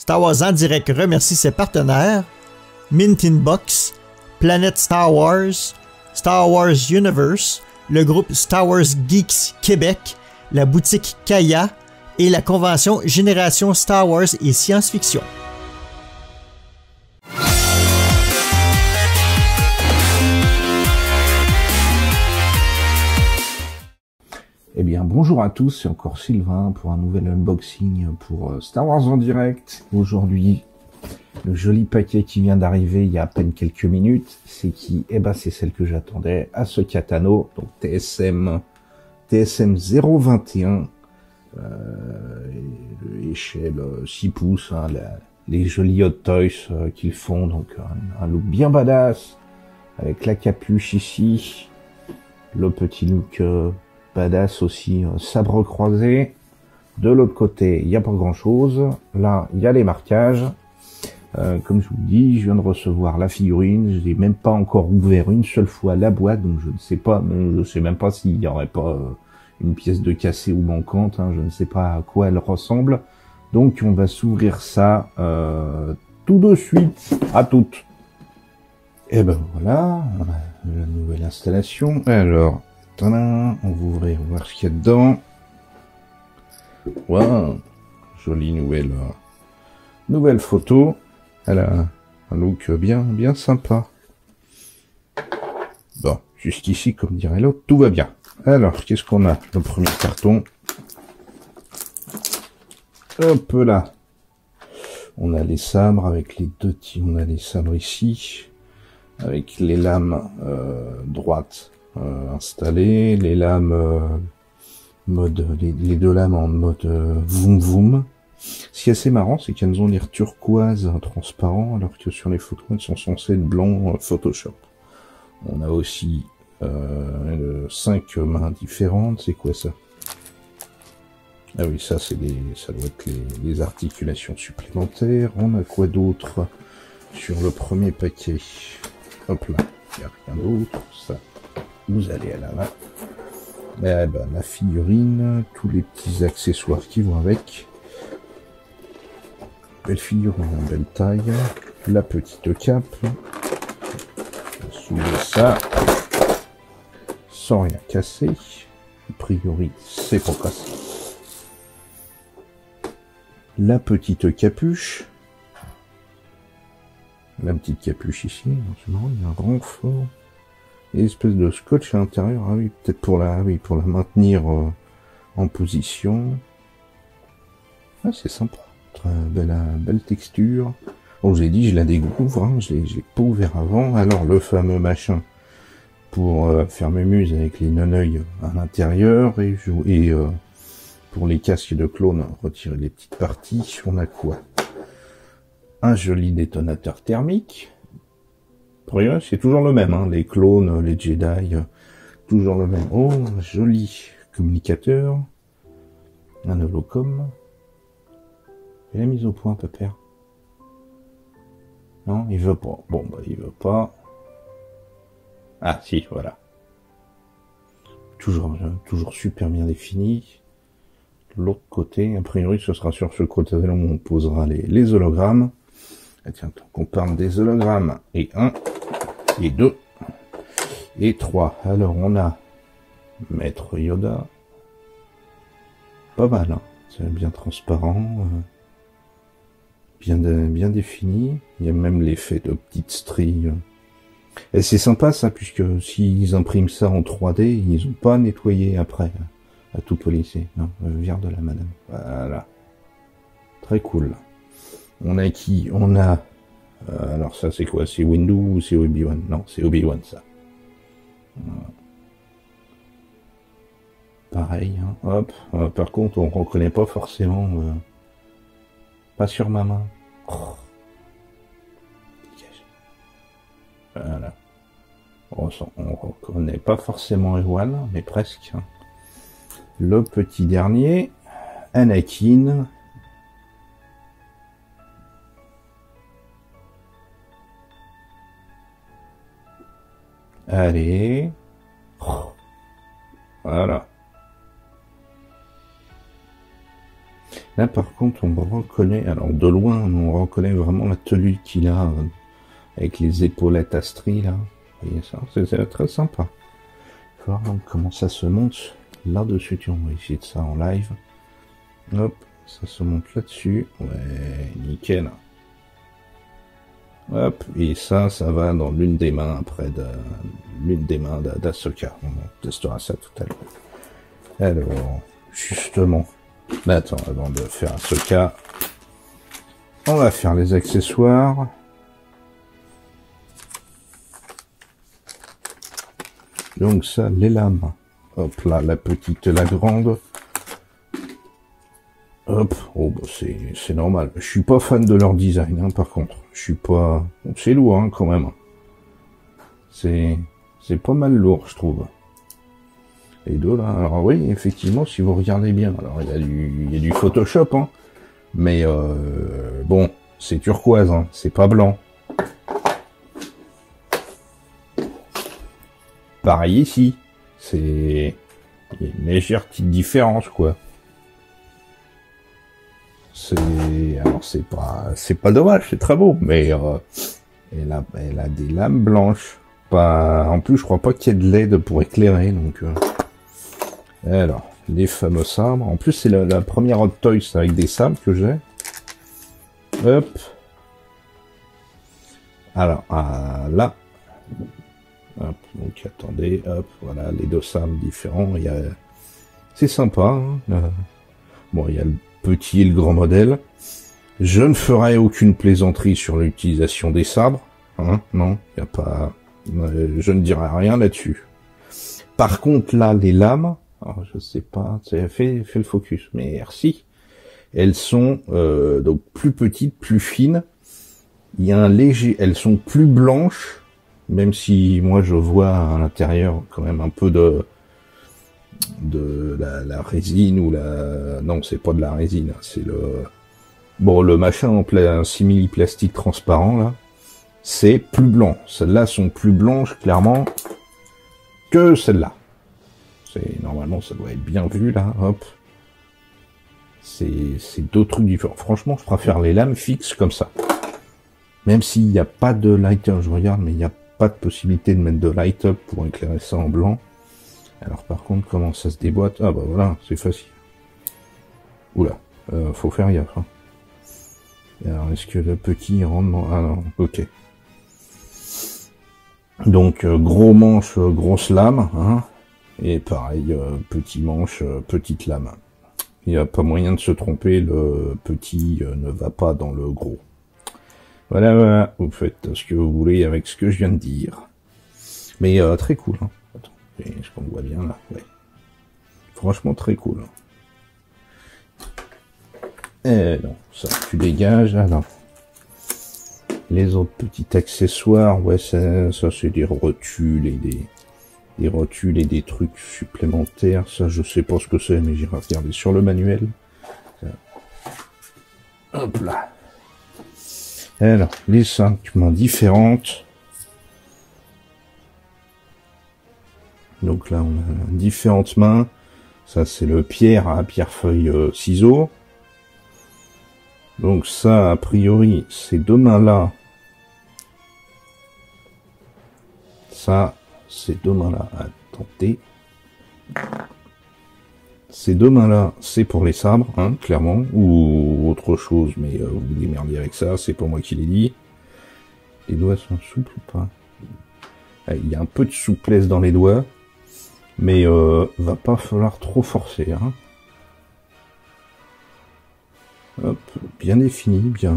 Star Wars en direct remercie ses partenaires Mint Inbox, Planète Star Wars Universe, le groupe Star Wars Geeks Québec, la boutique Kaya et la convention Génération Star Wars et Science-Fiction. Eh bien, bonjour à tous, c'est encore Sylvain pour un nouvel unboxing pour Star Wars en direct. Aujourd'hui, le joli paquet qui vient d'arriver il y a à peine quelques minutes, c'est qui? Eh ben, c'est celle que j'attendais, Ahsoka Tano, donc TSM 021, échelle 6 pouces, hein, les jolis Hot Toys qu'ils font, donc un look bien badass, avec la capuche ici, le petit look badass aussi, sabre croisé. De l'autre côté, il n'y a pas grand chose. Là, il y a les marquages. Comme je vous dis, je viens de recevoir la figurine. Je n'ai même pas encore ouvert une seule fois la boîte, donc je ne sais pas, je sais même pas s'il n'y aurait pas une pièce de cassée ou manquante. Hein, je ne sais pas à quoi elle ressemble. Donc, on va s'ouvrir ça tout de suite. À toutes. Et ben voilà, la nouvelle installation. Alors, tadam, on va ouvrir, voir ce qu'il y a dedans. Waouh, jolie nouvelle photo. Elle a un look bien sympa. Bon, jusqu'ici, comme dirait l'autre, tout va bien. Alors, qu'est-ce qu'on a? Le premier carton. Hop là. On a les sabres avec les deux tirs. On a les sabres ici, avec les lames droites installées, les lames les deux lames en mode vroom vroom. Ce qui est assez marrant, c'est qu'elles ont l'air turquoise transparent, alors que sur les photos, elles sont censées être blanc Photoshop. On a aussi 5 mains différentes. C'est quoi ça? Ah oui, ça ça doit être les articulations supplémentaires. On a quoi d'autre sur le premier paquet? Hop là, il n'y a rien d'autre. Ça, vous allez à la main. Eh ben, la figurine, tous les petits accessoires qui vont avec. Belle figurine, belle taille. La petite cape. Soulever ça. Sans rien casser. A priori, c'est pas cassé. La petite capuche. La petite capuche ici. C'est marrant, il y a un renfort. Et espèce de scotch à l'intérieur. Ah oui, peut-être pour la maintenir en position. Ah, c'est sympa. Très belle texture. Bon, je l'ai dit, je la découvre, hein. Je l'ai pas ouvert avant. Alors, le fameux machin pour faire mes muses avec les non-œils à l'intérieur et pour les casques de clones, retirer les petites parties. On a quoi? Un joli détonateur thermique. C'est toujours le même, hein. Les clones, les Jedi, toujours le même. Oh, joli communicateur. Un holocom. Et la mise au point, pépère. Non, il veut pas. Bon, bah, il veut pas. Ah, si, voilà. Toujours super bien défini. L'autre côté, a priori, ce sera sur ce côté-là où on posera les hologrammes. Ah, tiens, tant qu'on parle des hologrammes. Et 1, et 2, et 3. Alors, on a Maître Yoda. Pas mal, hein. C'est bien transparent. Bien défini. Il y a même l'effet de petites stries. Et c'est sympa ça, puisque s'ils impriment ça en 3D, ils ont pas nettoyé après, à tout polisser. Non, vire de la madame. Voilà. Très cool. On a qui? On a... alors ça c'est quoi? C'est Windu ou c'est Obi-Wan? Non, c'est Obi-Wan ça. Pareil, hein. Hop. Par contre, on reconnaît pas forcément... pas sur ma main. Oh. Voilà. On reconnaît pas forcément Ewan, mais presque. Le petit dernier, Anakin. Allez. Voilà. Là, par contre, on reconnaît, alors de loin, on reconnaît vraiment la tenue qu'il a, avec les épaulettes Astri, là. Vous voyez ça, c'est très sympa. Il faut voir donc comment ça se monte là-dessus. On va essayer de ça en live. Hop, ça se monte là-dessus. Ouais, nickel. Hop, et ça va dans l'une des mains après l'une des mains d'Ahsoka. On testera ça tout à l'heure. Alors, justement, là, attends, avant de faire Ahsoka, on va faire les accessoires. Donc ça, les lames. Hop là, la petite, la grande. Hop, oh bah c'est normal. Je suis pas fan de leur design, hein, par contre. Je suis pas... Bon, c'est lourd, hein, quand même. C'est pas mal lourd, je trouve. Les deux, là. Alors oui, effectivement, si vous regardez bien, alors il y a du Photoshop, hein. Mais bon, c'est turquoise, hein. C'est pas blanc. Pareil ici. Il y a une légère petite différence, quoi. Alors c'est pas dommage, c'est très beau, mais elle a des lames blanches. En plus, je crois pas qu'il y ait de LED pour éclairer, donc. Alors, les fameux sabres. En plus, c'est la première Hot Toys avec des sabres que j'ai. Hop. Alors, là. Hop, donc attendez, hop, voilà, les deux sabres différents. C'est sympa. Hein, bon, il y a le petit et le grand modèle. Je ne ferai aucune plaisanterie sur l'utilisation des sabres. Hein, non, il n'y a pas... je ne dirai rien là-dessus. Par contre, là, les lames... Alors, je sais pas, ça fait le focus, mais merci. Elles sont donc plus petites, plus fines. Il y a un léger... Elles sont plus blanches, même si moi je vois à l'intérieur quand même un peu de la résine ou la... Non, c'est pas de la résine, c'est le... Bon, le machin en simili-plastique transparent, là, c'est plus blanc. Celles-là sont plus blanches, clairement, que celles-là. Normalement, ça doit être bien vu, là, hop. C'est deux trucs différents. Franchement, je préfère les lames fixes comme ça. Même s'il n'y a pas de light-up, je regarde, mais il n'y a pas de possibilité de mettre de light-up pour éclairer ça en blanc. Alors par contre, comment ça se déboîte? Ah bah voilà, c'est facile. Oula, faut faire gaffe. Hein. Alors est-ce que le petit rentre dans... Ah non, ok. Donc gros manche, grosse lame, hein. Et pareil, petit manche, petite lame. Il n'y a pas moyen de se tromper, le petit ne va pas dans le gros. Voilà, vous faites ce que vous voulez avec ce que je viens de dire. Mais très cool, hein. Est-ce qu'on voit bien là? Ouais. Franchement très cool. Et non, ça tu dégages. Alors, les autres petits accessoires, ouais, ça c'est des rotules et des rotules et des trucs supplémentaires. Ça, je sais pas ce que c'est, mais j'irai regarder sur le manuel. Ça. Hop là. Alors, les 5 mains différentes. Donc là, on a différentes mains. Ça, c'est le pierre à pierre-feuille-ciseaux. Donc ça, a priori, ces deux mains-là. Ça, ces deux mains-là. Attendez. Ces deux mains-là, c'est pour les sabres, hein, clairement. Ou autre chose, mais vous vous démerdez avec ça. C'est pas moi qui l'ai dit. Les doigts sont souples ou pas? Il y a un peu de souplesse dans les doigts. Mais va pas falloir trop forcer, hein. Hop, bien défini, bien.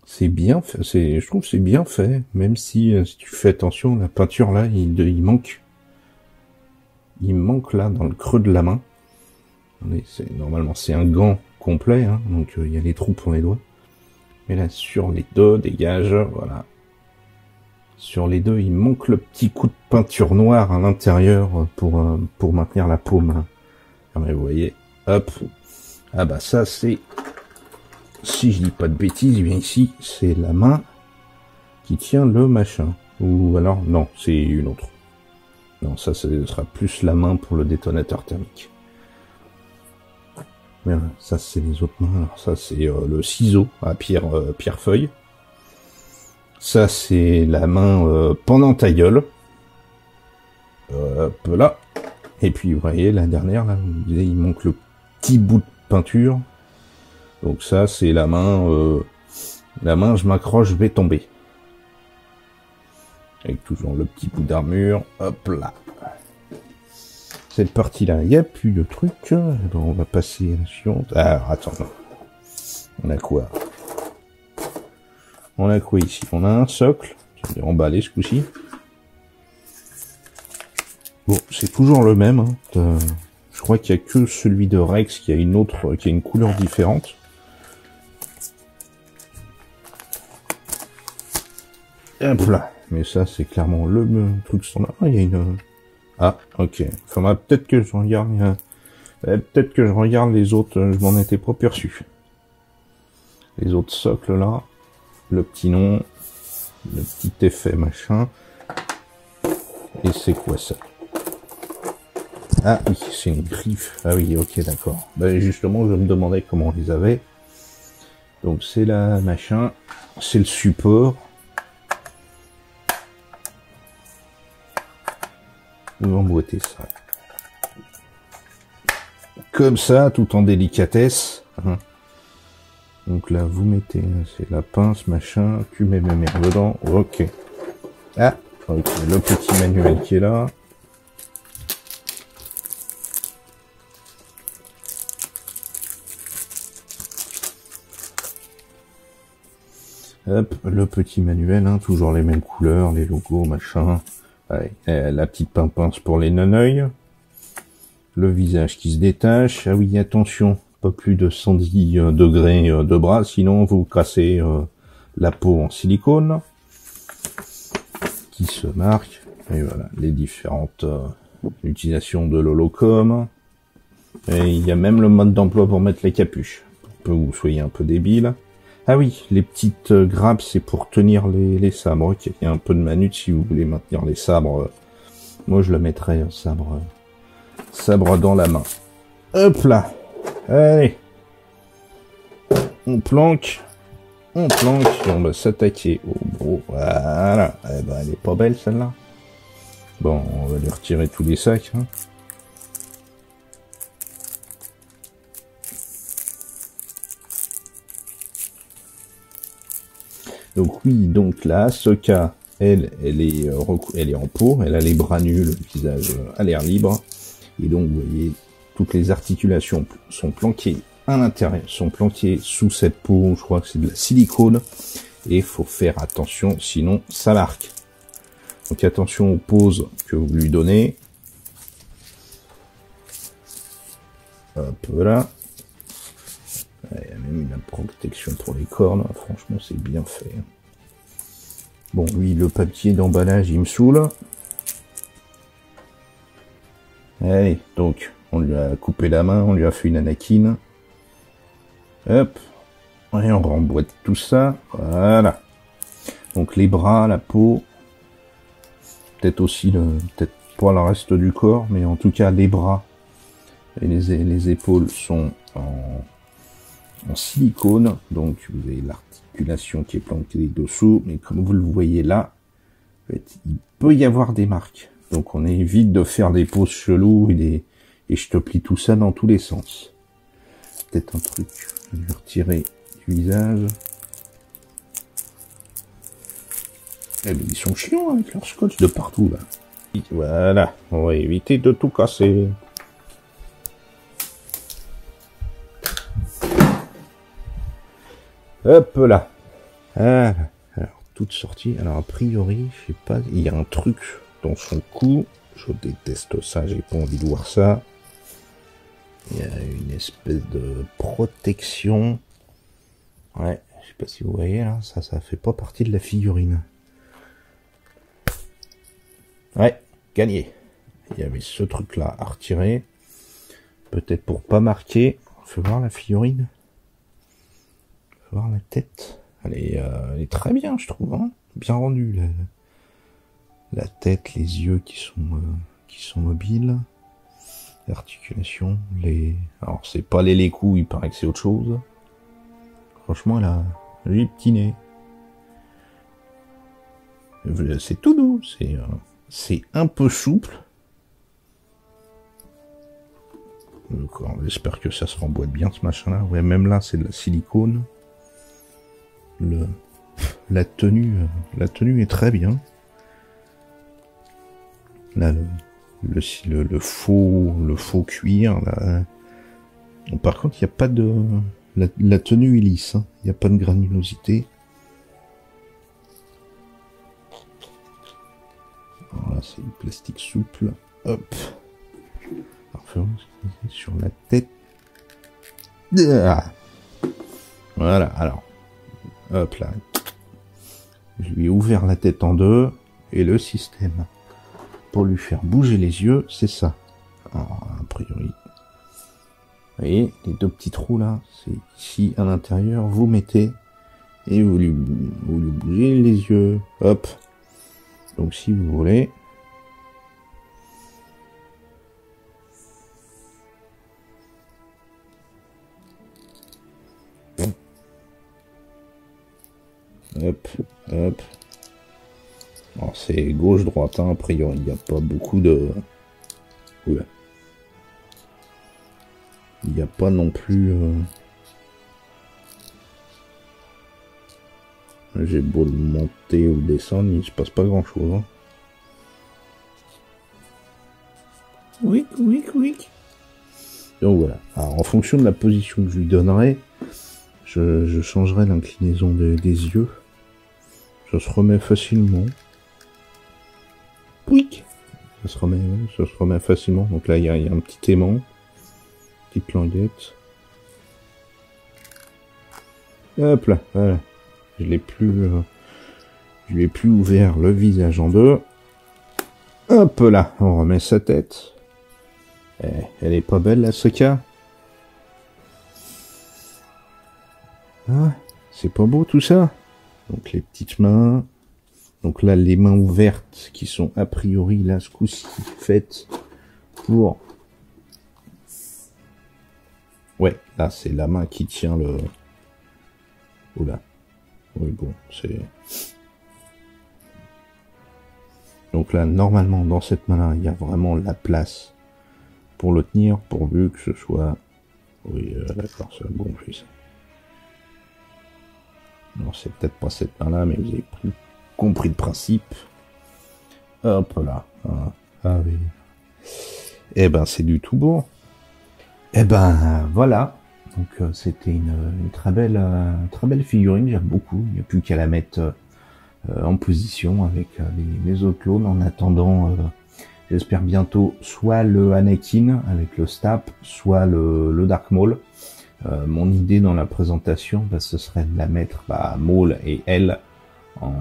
C'est bien fait. Je trouve que c'est bien fait, même si tu fais attention, la peinture là, il manque. Il manque là dans le creux de la main. Normalement c'est un gant complet, hein, donc il y a les trous pour les doigts. Mais là sur les deux, dégage, voilà. Sur les deux, il manque le petit coup de peinture noire à l'intérieur pour maintenir la paume. Ah, mais vous voyez, hop. Ah bah ça c'est, si je dis pas de bêtises, bien ici, c'est la main qui tient le machin. Ou alors, non, c'est une autre. Non, ça ce sera plus la main pour le détonateur thermique. Ça, c'est les autres mains. Alors, ça, c'est le ciseau à pierre-feuille. Ça, c'est la main pendant ta gueule. Hop là. Et puis, vous voyez, la dernière, là, il manque le petit bout de peinture. Donc ça, c'est la main, je m'accroche, je vais tomber. Avec toujours le petit bout d'armure. Hop là. Cette partie-là, il n'y a plus de trucs. Alors, on va passer à la suivante. Alors, attends. On a quoi? On a quoi ici? On a un socle. Je vais emballer ce coup-ci. Bon, c'est toujours le même. Hein. Je crois qu'il n'y a que celui de Rex qui a une couleur différente. Hop là. Mais ça, c'est clairement le truc standard. Ah, il y a une... Ah, ok. Enfin, peut-être que je regarde les autres, je m'en étais pas perçu. Les autres socles là, le petit nom, le petit effet machin. Et c'est quoi ça? Ah oui, c'est une griffe. Ah oui, ok, d'accord. Ben justement, je me demandais comment on les avait. Donc c'est la machin, c'est le support. Vous emboîtez ça. Comme ça, tout en délicatesse. Donc là, vous mettez, c'est la pince, machin, tu mets mes merdes dedans, ok. Ah, ok, le petit manuel qui est là. Hop, le petit manuel, hein, toujours les mêmes couleurs, les logos, machin. Allez, la petite pince pour les non-œils. Le visage qui se détache. Ah oui, attention, pas plus de 110 degrés de bras, sinon vous cassez la peau en silicone. Qui se marque. Et voilà, les différentes utilisations de l'holocom. Et il y a même le mode d'emploi pour mettre les capuches. Pour que vous soyez un peu débile. Ah oui, les petites grappes, c'est pour tenir les sabres. Ok, il y a un peu de manute si vous voulez maintenir les sabres. Moi, je le mettrais sabre dans la main. Hop là. Allez. On planque. Et on va s'attaquer au gros. Voilà. Eh ben, elle est pas belle, celle-là. Bon, on va lui retirer tous les sacs. Hein. Donc oui, donc la Ahsoka, elle est en peau, elle a les bras nus, le visage à l'air libre, et donc vous voyez, toutes les articulations sont planquées à l'intérieur, sont planquées sous cette peau, je crois que c'est de la silicone, et il faut faire attention, sinon ça marque. Donc attention aux poses que vous lui donnez. Hop là. Il y a même une protection pour les cornes, franchement c'est bien fait. Bon, lui, le papier d'emballage, il me saoule. Allez, donc, on lui a coupé la main, on lui a fait une Anakin. Hop, et on remboîte tout ça, voilà. Donc les bras, la peau, peut-être aussi, peut-être pas le reste du corps, mais en tout cas les bras et les épaules sont en silicone, donc vous avez l'articulation qui est planquée dessous, mais comme vous le voyez là, en fait, il peut y avoir des marques. Donc on évite de faire des poses cheloues et je te plie tout ça dans tous les sens. Peut-être un truc, je vais retirer du visage. Eh bien, ils sont chiants avec leur scotch de partout là. Voilà, on va éviter de tout casser. Hop là. Ah, alors, toute sortie. Alors, a priori, je sais pas, il y a un truc dans son cou. Je déteste ça, j'ai pas envie de voir ça. Il y a une espèce de protection. Ouais, je sais pas si vous voyez là, ça fait pas partie de la figurine. Ouais, gagné. Il y avait ce truc là à retirer. Peut-être pour pas marquer. On fait voir la figurine. Voir la tête, elle est très bien, je trouve, hein, bien rendue, la tête, les yeux qui sont mobiles, L'articulation, les... Alors, c'est pas les coups, il paraît que c'est autre chose. Franchement, elle a un joli petit nez. C'est tout doux, c'est un peu souple. J'espère que ça se remboîte bien, ce machin-là. Ouais, même là, c'est de la silicone. La tenue est très bien. Là, le faux cuir, là. Bon, par contre, il n'y a pas de... La tenue est lisse, hein. Il n'y a pas de granulosité. Voilà, c'est du plastique souple. Hop. Parfait, sur la tête. Ah. Voilà, alors. Hop là. Je lui ai ouvert la tête en deux. Et le système pour lui faire bouger les yeux, c'est ça. Alors, a priori. Vous voyez, les deux petits trous là, c'est ici à l'intérieur, vous mettez et vous lui bougez les yeux. Hop. Donc si vous voulez. Hop, hop. Alors c'est gauche-droite, hein, a priori, il n'y a pas beaucoup de... Ouais. Il n'y a pas non plus... J'ai beau le monter ou le descendre, il se passe pas grand-chose. Hein. Oui, oui, oui. Donc voilà. Alors en fonction de la position que je lui donnerai, je changerai l'inclinaison des yeux. Ça se remet facilement. Oui. Ça se remet facilement. Donc là, il y a un petit aimant. Petite languette. Hop là, voilà. Je l'ai plus ouvert le visage en deux. Hop là, on remet sa tête. Elle est pas belle, la Soka. Ah, c'est pas beau tout ça. Donc les petites mains. Donc là, les mains ouvertes qui sont a priori là ce coup-ci faites pour... Ouais, là c'est la main qui tient le... Oula. Oui, bon, c'est... Donc là, normalement, dans cette main-là, il y a vraiment la place pour le tenir, pourvu que ce soit... Oui, d'accord, c'est bon, je fais ça. Non, c'est peut-être pas cette main-là, mais vous avez compris le principe. Hop là. Ah oui. Eh ben, c'est du tout bon. Eh ben, voilà. Donc, c'était une très belle figurine, j'aime beaucoup. Il n'y a plus qu'à la mettre en position avec les autres clones. En attendant, j'espère bientôt soit le Anakin avec le Stap, soit le Dark Maul. Mon idée dans la présentation, ce serait de la mettre Maul et elle en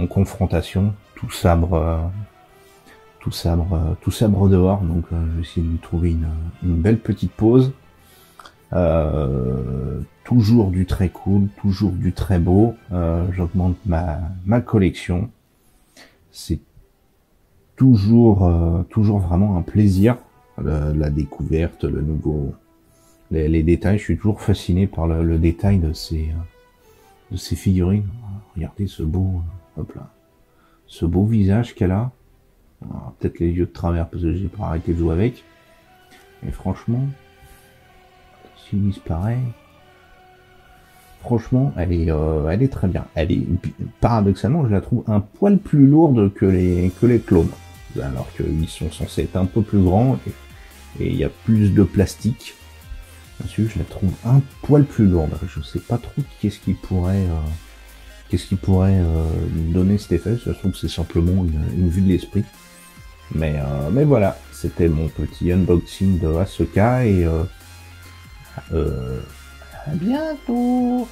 confrontation, tout sabre dehors. Donc je vais essayer de lui trouver une belle petite pose. Toujours du très cool, toujours du très beau. J'augmente ma collection. C'est toujours vraiment un plaisir, la découverte, le nouveau, les détails. Je suis toujours fasciné par le détail de ces figurines. Regardez ce beau, hop là, ce beau visage qu'elle a. Peut-être les yeux de travers parce que j'ai pas arrêté de jouer avec. Et franchement, s'il disparaît, franchement, elle est très bien. Elle est, paradoxalement, je la trouve un poil plus lourde que les clones. Alors qu'ils sont censés être un peu plus grands et il y a plus de plastique. Ensuite, je la trouve un poil plus lourde. Je sais pas trop qu'est-ce qui pourrait donner cet effet. Je trouve que c'est simplement une vue de l'esprit. Mais voilà, c'était mon petit unboxing de Ahsoka et à bientôt.